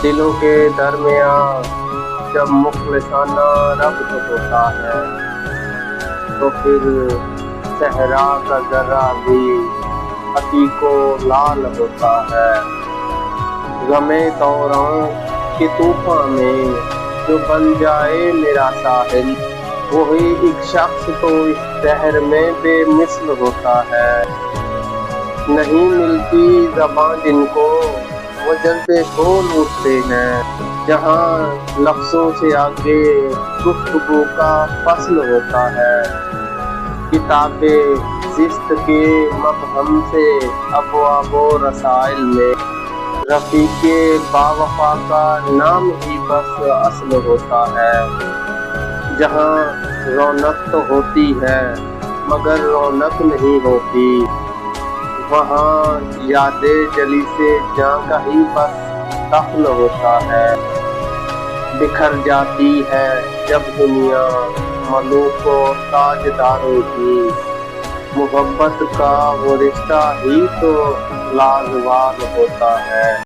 دلوں کے درمیان جب مخلصانہ ربط ہوتا ہے تو پھر صحرا کا ذرہ بھی عتیق و لال ہوتا ہے۔ غم دوران کے طوفان میں جو بن جائے میرا ساحل، وہی ایک شخص تو اس شہر میں بے مثل ہوتا ہے۔ نہیں ملتی زباں جن کو وہ جذبے بول اٹھتے ہیں، جہاں لفظوں سے آگے گفتگو کا فصل ہوتا ہے۔ کتاب زشت کے مبہم سے ابواب و رسائل میں رفیق باوفا کا نام ہی بس اصل ہوتا ہے۔ جہاں رونق تو ہوتی ہے مگر رونق نہیں ہوتی، وہاں یاد جلیس جاں کا ہی بس دفن ہوتا ہے۔ بکھر جاتی ہے جب دنیا ملوک و تاجداروں کی، محبت کا وہ رشتہ ہی تو لازوال ہوتا ہے۔